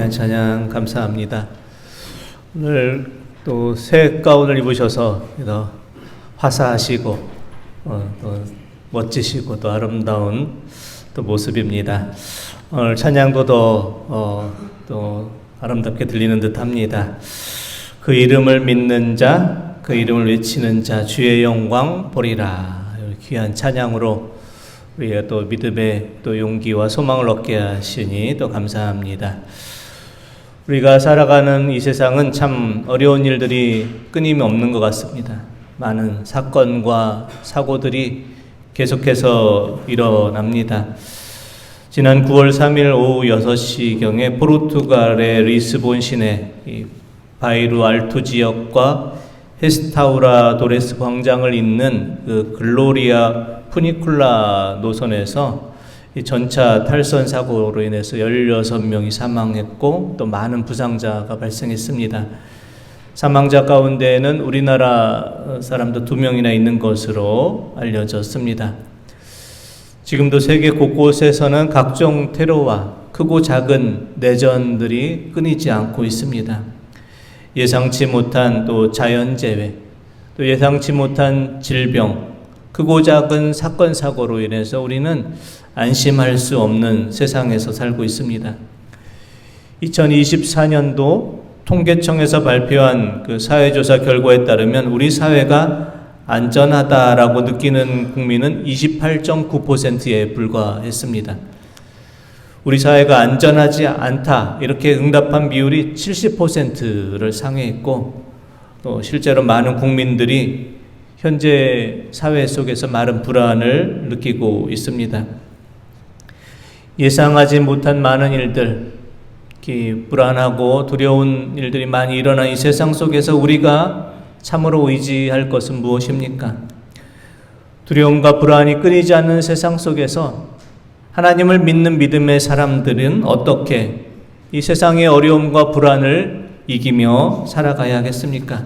귀한 찬양 감사합니다. 오늘 또 새 가운을 입으셔서 화사하시고 또 멋지시고 또 아름다운 또 모습입니다. 오늘 찬양도 또 아름답게 들리는 듯합니다. 그 이름을 믿는 자, 그 이름을 외치는 자, 주의 영광 보리라. 귀한 찬양으로 우리가 또 믿음의 또 용기와 소망을 얻게 하시니 또 감사합니다. 우리가 살아가는 이 세상은 참 어려운 일들이 끊임이 없는 것 같습니다. 많은 사건과 사고들이 계속해서 일어납니다. 지난 9월 3일 오후 6시경에 포르투갈의 리스본 시내 바이루 알투 지역과 헤스타우라 도레스 광장을 잇는 그 글로리아 푸니쿨라 노선에서 이 전차 탈선 사고로 인해서 16명이 사망했고 또 많은 부상자가 발생했습니다. 사망자 가운데에는 우리나라 사람도 2명이나 있는 것으로 알려졌습니다. 지금도 세계 곳곳에서는 각종 테러와 크고 작은 내전들이 끊이지 않고 있습니다. 예상치 못한 또 자연재해, 또 예상치 못한 질병, 크고 작은 사건 사고로 인해서 우리는 안심할 수 없는 세상에서 살고 있습니다. 2024년도 통계청에서 발표한 그 사회조사 결과에 따르면 우리 사회가 안전하다라고 느끼는 국민은 28.9%에 불과했습니다. 우리 사회가 안전하지 않다 이렇게 응답한 비율이 70%를 상회했고 또 실제로 많은 국민들이 현재 사회 속에서 많은 불안을 느끼고 있습니다. 예상하지 못한 많은 일들, 불안하고 두려운 일들이 많이 일어난 이 세상 속에서 우리가 참으로 의지할 것은 무엇입니까? 두려움과 불안이 끊이지 않는 세상 속에서 하나님을 믿는 믿음의 사람들은 어떻게 이 세상의 어려움과 불안을 이기며 살아가야 하겠습니까?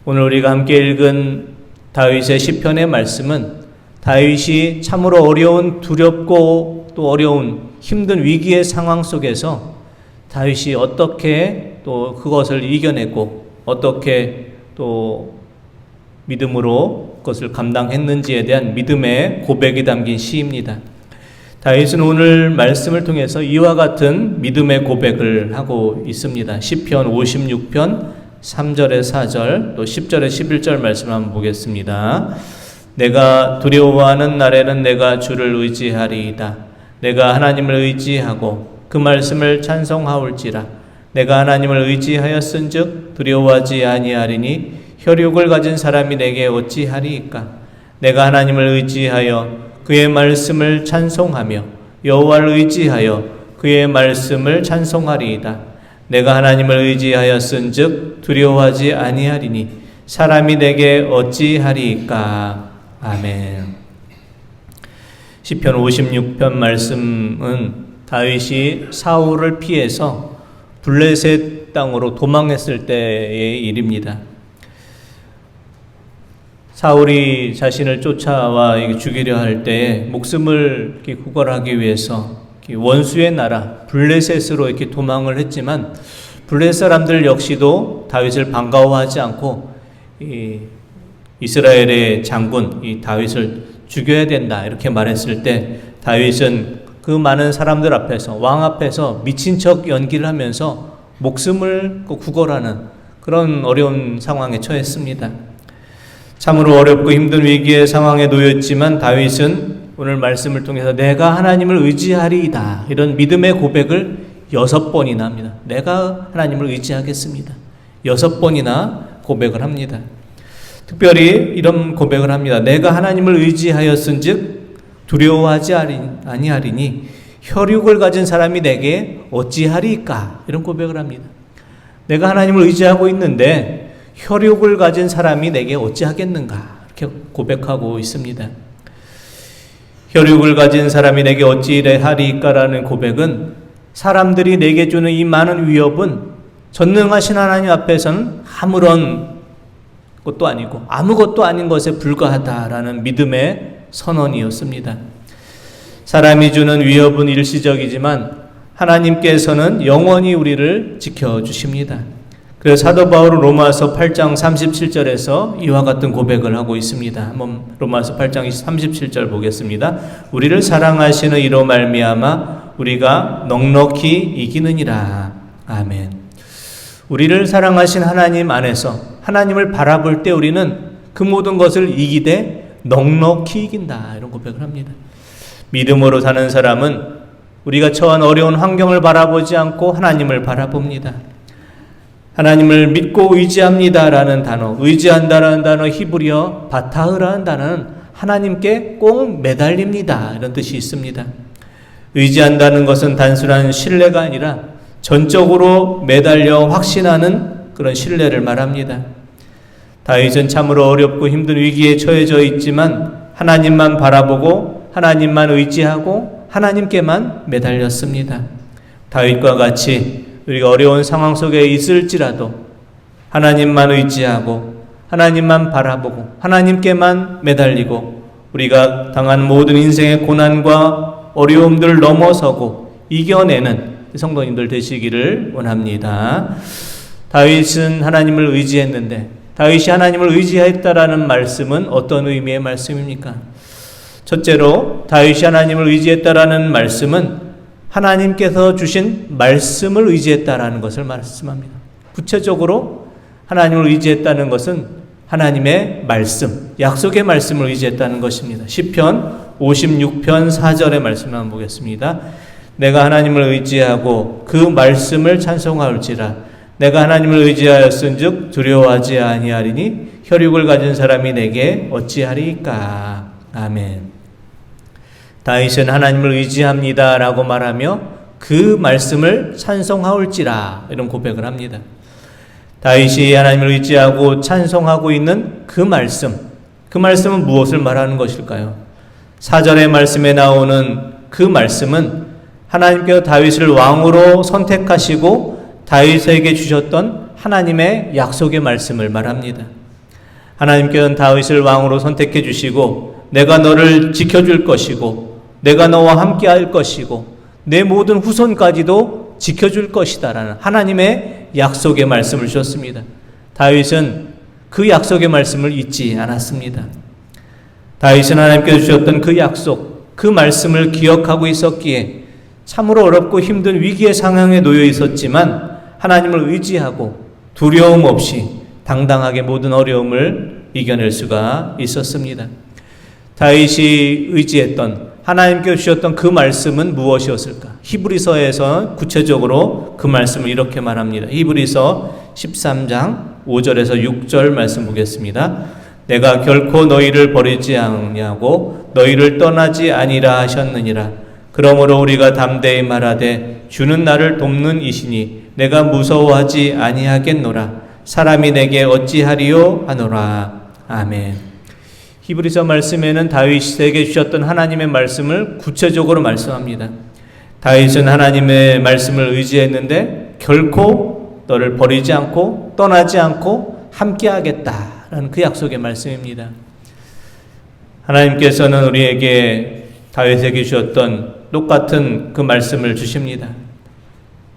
오늘 우리가 함께 읽은 다윗의 시편의 말씀은 다윗이 참으로 어려운 두렵고 또 어려운 힘든 위기의 상황 속에서 다윗이 어떻게 또 그것을 이겨내고 어떻게 또 믿음으로 그것을 감당했는지에 대한 믿음의 고백이 담긴 시입니다. 다윗은 오늘 말씀을 통해서 이와 같은 믿음의 고백을 하고 있습니다. 시편 56편 3절에 4절 또 10절에 11절 말씀 한번 보겠습니다. 내가 두려워하는 날에는 내가 주를 의지하리이다. 내가 하나님을 의지하고 그 말씀을 찬송하올지라. 내가 하나님을 의지하였은즉 두려워하지 아니하리니 혈육을 가진 사람이 내게 어찌하리이까. 내가 하나님을 의지하여 그의 말씀을 찬송하며 여호와를 의지하여 그의 말씀을 찬송하리이다. 내가 하나님을 의지하였은즉 두려워하지 아니하리니 사람이 내게 어찌하리이까. 아멘. 시편 56편 말씀은 다윗이 사울을 피해서 블레셋 땅으로 도망했을 때의 일입니다. 사울이 자신을 쫓아와 죽이려 할 때에 목숨을 구걸하기 위해서 원수의 나라 블레셋으로 이렇게 도망을 했지만 블레셋 사람들 역시도 다윗을 반가워하지 않고 이스라엘의 장군 이 다윗을 죽여야 된다 이렇게 말했을 때 다윗은 그 많은 사람들 앞에서 왕 앞에서 미친 척 연기를 하면서 목숨을 구걸하는 그런 어려운 상황에 처했습니다. 참으로 어렵고 힘든 위기의 상황에 놓였지만 다윗은 오늘 말씀을 통해서 내가 하나님을 의지하리이다 이런 믿음의 고백을 6번이나 합니다. 내가 하나님을 의지하겠습니다. 6번이나 고백을 합니다. 특별히 이런 고백을 합니다. 내가 하나님을 의지하였은즉 두려워하지 아니하리니 혈육을 가진 사람이 내게 어찌하리이까 이런 고백을 합니다. 내가 하나님을 의지하고 있는데 혈육을 가진 사람이 내게 어찌하겠는가 이렇게 고백하고 있습니다. 혈육을 가진 사람이 내게 어찌하리이까라는 고백은 사람들이 내게 주는 이 많은 위협은 전능하신 하나님 앞에서는 아무런 것도 아니고 아무것도 아닌 것에 불과하다라는 믿음의 선언이었습니다. 사람이 주는 위협은 일시적이지만 하나님께서는 영원히 우리를 지켜주십니다. 그래서 사도 바울은 로마서 8장 37절에서 이와 같은 고백을 하고 있습니다. 한번 로마서 8장 37절 보겠습니다. 우리를 사랑하시는 이로 말미암아 우리가 넉넉히 이기느니라. 아멘. 우리를 사랑하신 하나님 안에서 하나님을 바라볼 때 우리는 그 모든 것을 이기되 넉넉히 이긴다. 이런 고백을 합니다. 믿음으로 사는 사람은 우리가 처한 어려운 환경을 바라보지 않고 하나님을 바라봅니다. 하나님을 믿고 의지합니다라는 단어, 의지한다라는 단어, 히브리어 바타흐라는 단어는 하나님께 꼭 매달립니다. 이런 뜻이 있습니다. 의지한다는 것은 단순한 신뢰가 아니라 전적으로 매달려 확신하는 그런 신뢰를 말합니다. 다윗은 참으로 어렵고 힘든 위기에 처해져 있지만 하나님만 바라보고 하나님만 의지하고 하나님께만 매달렸습니다. 다윗과 같이 우리가 어려운 상황 속에 있을지라도 하나님만 의지하고 하나님만 바라보고 하나님께만 매달리고 우리가 당한 모든 인생의 고난과 어려움들을 넘어서고 이겨내는 성도님들 되시기를 원합니다. 다윗은 하나님을 의지했는데 다윗이 하나님을 의지했다라는 말씀은 어떤 의미의 말씀입니까? 첫째로 다윗이 하나님을 의지했다라는 말씀은 하나님께서 주신 말씀을 의지했다라는 것을 말씀합니다. 구체적으로 하나님을 의지했다는 것은 하나님의 말씀, 약속의 말씀을 의지했다는 것입니다. 시편 56편 4절의 말씀을 한번 보겠습니다. 내가 하나님을 의지하고 그 말씀을 찬송하올지라. 내가 하나님을 의지하였은즉 두려워하지 아니하리니 혈육을 가진 사람이 내게 어찌하리까. 아멘. 다윗은 하나님을 의지합니다라고 말하며 그 말씀을 찬송하올지라 이런 고백을 합니다. 다윗이 하나님을 의지하고 찬송하고 있는 그 말씀은 무엇을 말하는 것일까요? 4절의 말씀에 나오는 그 말씀은 하나님께서 다윗을 왕으로 선택하시고 다윗에게 주셨던 하나님의 약속의 말씀을 말합니다. 하나님께서는 다윗을 왕으로 선택해 주시고 내가 너를 지켜줄 것이고 내가 너와 함께 할 것이고 내 모든 후손까지도 지켜줄 것이다라는 하나님의 약속의 말씀을 주셨습니다. 다윗은 그 약속의 말씀을 잊지 않았습니다. 다윗은 하나님께서 주셨던 그 약속, 그 말씀을 기억하고 있었기에 참으로 어렵고 힘든 위기의 상황에 놓여 있었지만 하나님을 의지하고 두려움 없이 당당하게 모든 어려움을 이겨낼 수가 있었습니다. 다윗이 의지했던 하나님께 주셨던 그 말씀은 무엇이었을까? 히브리서에서 구체적으로 그 말씀을 이렇게 말합니다. 히브리서 13장 5절에서 6절 말씀 보겠습니다. 내가 결코 너희를 버리지 않냐고 너희를 떠나지 아니라 하셨느니라. 그러므로 우리가 담대히 말하되 주는 나를 돕는 이시니 내가 무서워하지 아니하겠노라. 사람이 내게 어찌하리요 하노라. 아멘. 히브리서 말씀에는 다윗에게 주셨던 하나님의 말씀을 구체적으로 말씀합니다. 다윗은 하나님의 말씀을 의지했는데 결코 너를 버리지 않고 떠나지 않고 함께하겠다라는 그 약속의 말씀입니다. 하나님께서는 우리에게 다윗에게 주셨던 똑같은 그 말씀을 주십니다.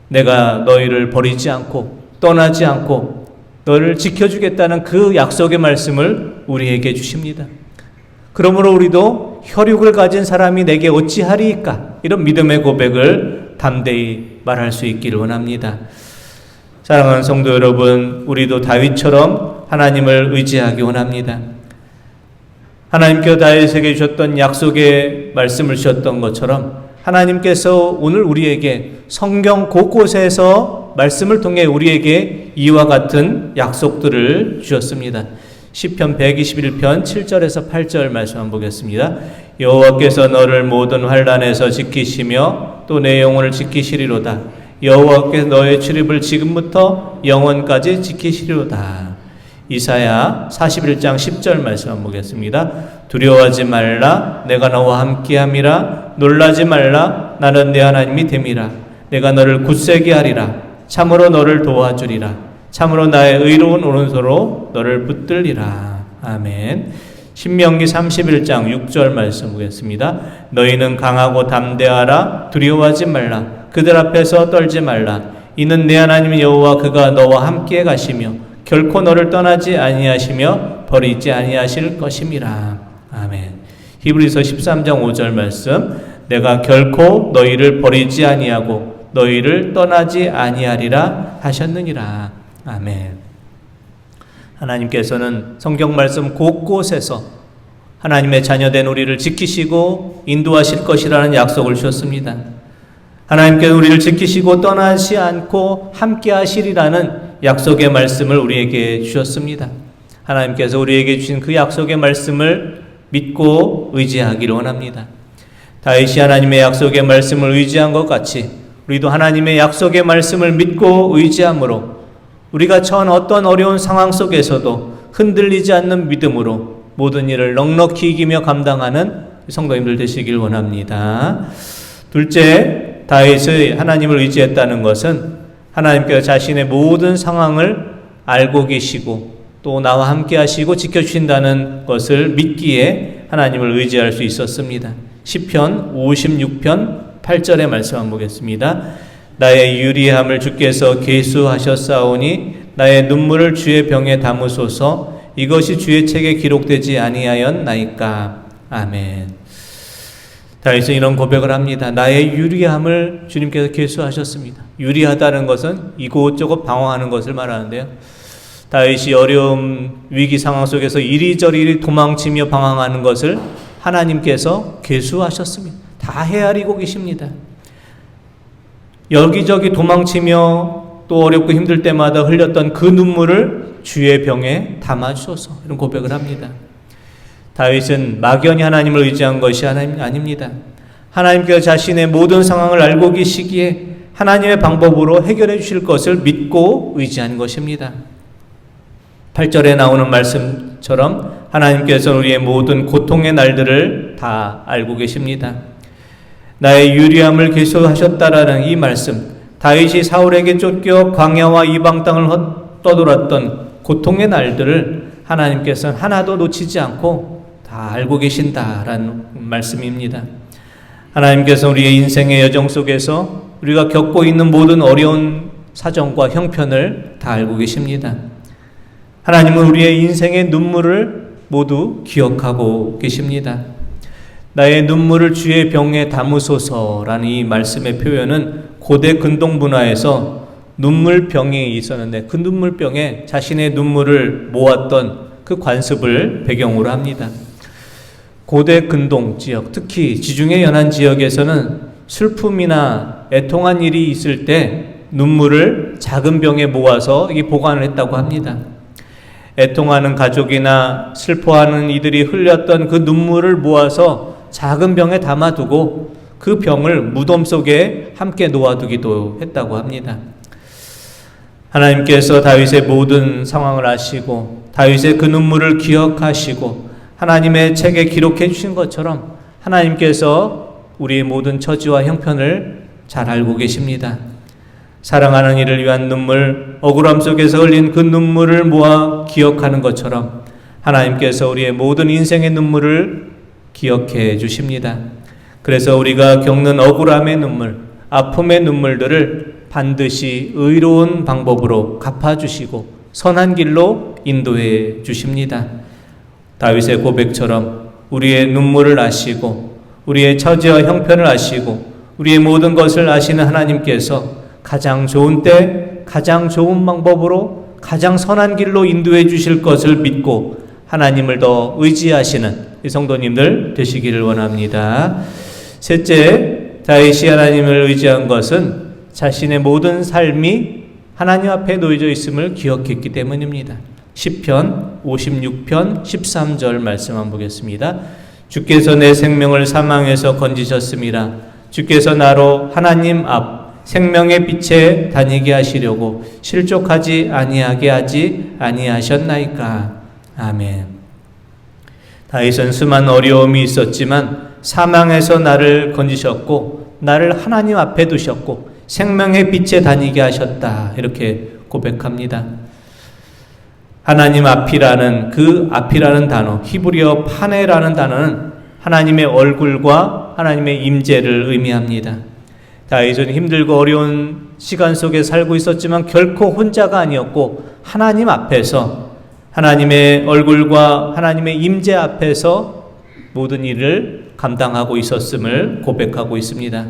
내가 너희를 버리지 않고 떠나지 않고 너를 지켜주겠다는 그 약속의 말씀을 우리에게 주십니다. 그러므로 우리도 혈육을 가진 사람이 내게 어찌하리이까 이런 믿음의 고백을 담대히 말할 수 있기를 원합니다. 사랑하는 성도 여러분, 우리도 다윗처럼 하나님을 의지하기 원합니다. 하나님께서 다윗에게 주셨던 약속의 말씀을 주셨던 것처럼 하나님께서 오늘 우리에게 성경 곳곳에서 말씀을 통해 우리에게 이와 같은 약속들을 주셨습니다. 시편 121편 7절에서 8절 말씀 한번 보겠습니다. 여호와께서 너를 모든 환난에서 지키시며 또 내 영혼을 지키시리로다. 여호와께서 너의 출입을 지금부터 영원까지 지키시리로다. 이사야 41장 10절 말씀 한번 보겠습니다. 두려워하지 말라. 내가 너와 함께함이라. 놀라지 말라. 나는 내 하나님이 됨이라. 내가 너를 굳세게 하리라. 참으로 너를 도와주리라. 참으로 나의 의로운 오른손으로 너를 붙들리라. 아멘. 신명기 31장 6절 말씀 보겠습니다. 너희는 강하고 담대하라. 두려워하지 말라. 그들 앞에서 떨지 말라. 이는 내 하나님 여호와 그가 너와 함께 가시며 결코 너를 떠나지 아니하시며 버리지 아니하실 것임이라. 아멘. 히브리서 13장 5절 말씀. 내가 결코 너희를 버리지 아니하고 너희를 떠나지 아니하리라 하셨느니라. 아멘. 하나님께서는 성경 말씀 곳곳에서 하나님의 자녀된 우리를 지키시고 인도하실 것이라는 약속을 주셨습니다. 하나님께서 우리를 지키시고 떠나지 않고 함께 하시리라는 약속의 말씀을 우리에게 주셨습니다. 하나님께서 우리에게 주신 그 약속의 말씀을 믿고 의지하기를 원합니다. 다윗이 하나님의 약속의 말씀을 의지한 것 같이 우리도 하나님의 약속의 말씀을 믿고 의지함으로 우리가 처한 어떤 어려운 상황 속에서도 흔들리지 않는 믿음으로 모든 일을 넉넉히 이기며 감당하는 성도님들 되시길 원합니다. 둘째, 다윗이 하나님을 의지했다는 것은 하나님께서 자신의 모든 상황을 알고 계시고 또 나와 함께 하시고 지켜주신다는 것을 믿기에 하나님을 의지할 수 있었습니다. 시편 56편 8절의 말씀 한번 보겠습니다. 나의 유리함을 주께서 계수하셨사오니 나의 눈물을 주의 병에 담으소서. 이것이 주의 책에 기록되지 아니하였나이까. 아멘. 다윗은 이런 고백을 합니다. 나의 유리함을 주님께서 계수하셨습니다. 유리하다는 것은 이곳저곳 방황하는 것을 말하는데요. 다윗이 어려움, 위기 상황 속에서 이리저리 도망치며 방황하는 것을 하나님께서 계수하셨습니다. 다 헤아리고 계십니다. 여기저기 도망치며 또 어렵고 힘들 때마다 흘렸던 그 눈물을 주의 병에 담아주소서. 이런 고백을 합니다. 다윗은 막연히 하나님을 의지한 것이 아닙니다. 하나님께서 자신의 모든 상황을 알고 계시기에 하나님의 방법으로 해결해 주실 것을 믿고 의지한 것입니다. 8절에 나오는 말씀처럼 하나님께서 우리의 모든 고통의 날들을 다 알고 계십니다. 나의 유리함을 계수하셨다라는 이 말씀, 다윗이 사울에게 쫓겨 광야와 이방 땅을 떠돌았던 고통의 날들을 하나님께서는 하나도 놓치지 않고 다 알고 계신다라는 말씀입니다. 하나님께서 우리의 인생의 여정 속에서 우리가 겪고 있는 모든 어려운 사정과 형편을 다 알고 계십니다. 하나님은 우리의 인생의 눈물을 모두 기억하고 계십니다. 나의 눈물을 주의 병에 담으소서라는 이 말씀의 표현은 고대 근동 문화에서 눈물병이 있었는데 그 눈물병에 자신의 눈물을 모았던 그 관습을 배경으로 합니다. 고대 근동 지역, 특히 지중해 연안 지역에서는 슬픔이나 애통한 일이 있을 때 눈물을 작은 병에 모아서 보관을 했다고 합니다. 애통하는 가족이나 슬퍼하는 이들이 흘렸던 그 눈물을 모아서 작은 병에 담아두고 그 병을 무덤 속에 함께 놓아두기도 했다고 합니다. 하나님께서 다윗의 모든 상황을 아시고 다윗의 그 눈물을 기억하시고 하나님의 책에 기록해 주신 것처럼 하나님께서 우리의 모든 처지와 형편을 잘 알고 계십니다. 사랑하는 이를 위한 눈물, 억울함 속에서 흘린 그 눈물을 모아 기억하는 것처럼 하나님께서 우리의 모든 인생의 눈물을 기억해 주십니다. 그래서 우리가 겪는 억울함의 눈물, 아픔의 눈물들을 반드시 의로운 방법으로 갚아주시고 선한 길로 인도해 주십니다. 다윗의 고백처럼 우리의 눈물을 아시고 우리의 처지와 형편을 아시고 우리의 모든 것을 아시는 하나님께서 가장 좋은 때 가장 좋은 방법으로 가장 선한 길로 인도해 주실 것을 믿고 하나님을 더 의지하시는 이 성도님들 되시기를 원합니다. 셋째, 다윗이 하나님을 의지한 것은 자신의 모든 삶이 하나님 앞에 놓여져 있음을 기억했기 때문입니다. 시편 56편 13절 말씀 한번 보겠습니다. 주께서 내 생명을 사망에서 건지셨음이라. 주께서 나로 하나님 앞 생명의 빛에 다니게 하시려고 실족하지 아니하게 하지 아니하셨나이까. 아멘. 다윗은 수많은 어려움이 있었지만 사망에서 나를 건지셨고 나를 하나님 앞에 두셨고 생명의 빛에 다니게 하셨다. 이렇게 고백합니다. 하나님 앞이라는 그 앞이라는 단어, 히브리어 파네라는 단어는 하나님의 얼굴과 하나님의 임재를 의미합니다. 다윗은 힘들고 어려운 시간 속에 살고 있었지만 결코 혼자가 아니었고 하나님 앞에서 하나님의 얼굴과 하나님의 임재 앞에서 모든 일을 감당하고 있었음을 고백하고 있습니다.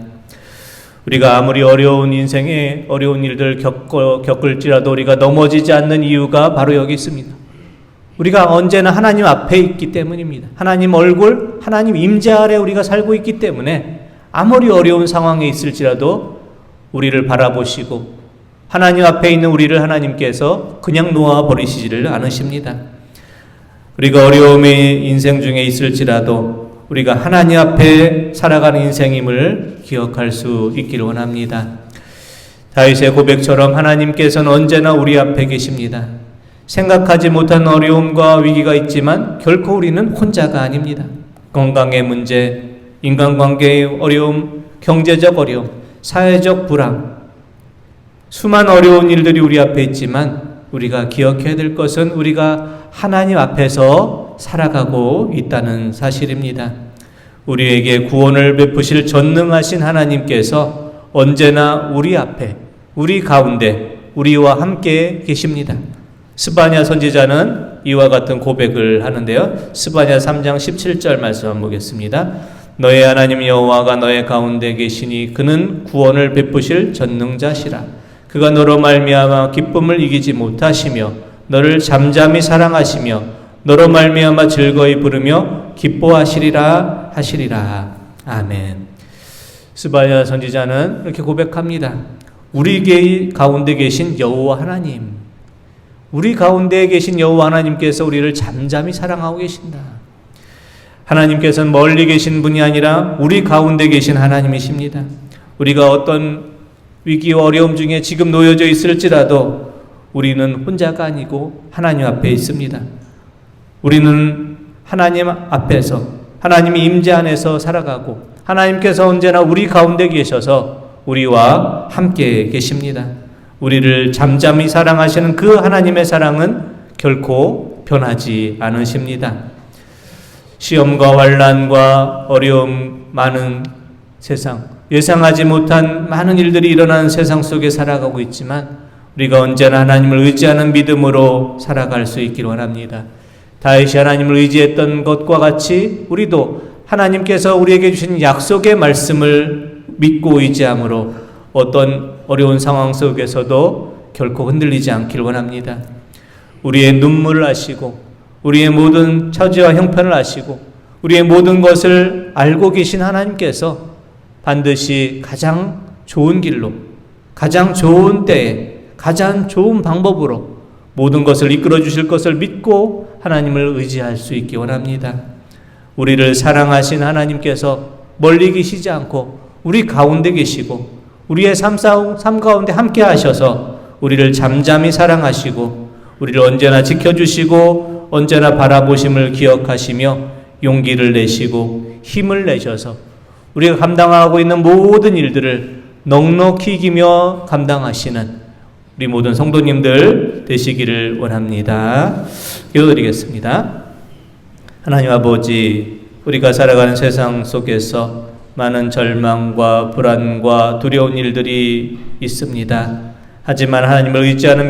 우리가 아무리 어려운 인생에 어려운 일들을 겪을지라도 우리가 넘어지지 않는 이유가 바로 여기 있습니다. 우리가 언제나 하나님 앞에 있기 때문입니다. 하나님 얼굴, 하나님 임재 아래 우리가 살고 있기 때문에 아무리 어려운 상황에 있을지라도 우리를 바라보시고 하나님 앞에 있는 우리를 하나님께서 그냥 놓아 버리시지를 않으십니다. 우리가 어려움의 인생 중에 있을지라도 우리가 하나님 앞에 살아가는 인생임을 기억할 수 있기를 원합니다. 다윗의 고백처럼 하나님께서는 언제나 우리 앞에 계십니다. 생각하지 못한 어려움과 위기가 있지만 결코 우리는 혼자가 아닙니다. 건강의 문제, 인간관계의 어려움, 경제적 어려움, 사회적 불안, 수많은 어려운 일들이 우리 앞에 있지만 우리가 기억해야 될 것은 우리가 하나님 앞에서 살아가고 있다는 사실입니다. 우리에게 구원을 베푸실 전능하신 하나님께서 언제나 우리 앞에, 우리 가운데, 우리와 함께 계십니다. 스바냐 선지자는 이와 같은 고백을 하는데요. 스바냐 3장 17절 말씀 한번 보겠습니다. 너의 하나님 여호와가 너의 가운데 계시니 그는 구원을 베푸실 전능자시라. 그가 너로 말미암아 기쁨을 이기지 못하시며 너를 잠잠히 사랑하시며 너로 말미암아 즐거이 부르며 기뻐하시리라 하시리라. 아멘. 스바냐 선지자는 이렇게 고백합니다. 우리 가운데 계신 여호와 하나님, 우리 가운데 계신 여호와 하나님께서 우리를 잠잠히 사랑하고 계신다. 하나님께서는 멀리 계신 분이 아니라 우리 가운데 계신 하나님이십니다. 우리가 어떤 위기와 어려움 중에 지금 놓여져 있을지라도 우리는 혼자가 아니고 하나님 앞에 있습니다. 우리는 하나님 앞에서 하나님의 임재 안에서 살아가고 하나님께서 언제나 우리 가운데 계셔서 우리와 함께 계십니다. 우리를 잠잠히 사랑하시는 그 하나님의 사랑은 결코 변하지 않으십니다. 시험과 환난과 어려움 많은 세상, 예상하지 못한 많은 일들이 일어나는 세상 속에 살아가고 있지만 우리가 언제나 하나님을 의지하는 믿음으로 살아갈 수 있기를 원합니다. 다윗이 하나님을 의지했던 것과 같이 우리도 하나님께서 우리에게 주신 약속의 말씀을 믿고 의지함으로 어떤 어려운 상황 속에서도 결코 흔들리지 않기를 원합니다. 우리의 눈물을 아시고 우리의 모든 처지와 형편을 아시고 우리의 모든 것을 알고 계신 하나님께서 반드시 가장 좋은 길로, 가장 좋은 때에, 가장 좋은 방법으로 모든 것을 이끌어 주실 것을 믿고 하나님을 의지할 수 있기 원합니다. 우리를 사랑하신 하나님께서 멀리 계시지 않고 우리 가운데 계시고 우리의 삶 가운데 함께 하셔서 우리를 잠잠히 사랑하시고 우리를 언제나 지켜주시고 언제나 바라보심을 기억하시며 용기를 내시고 힘을 내셔서 우리가 감당하고 있는 모든 일들을 넉넉히 이기며 감당하시는 우리 모든 성도님들 되시기를 원합니다. 기도드리겠습니다. 하나님 아버지, 우리가 살아가는 세상 속에서 많은 절망과 불안과 두려운 일들이 있습니다. 하지만 하나님을 의지하는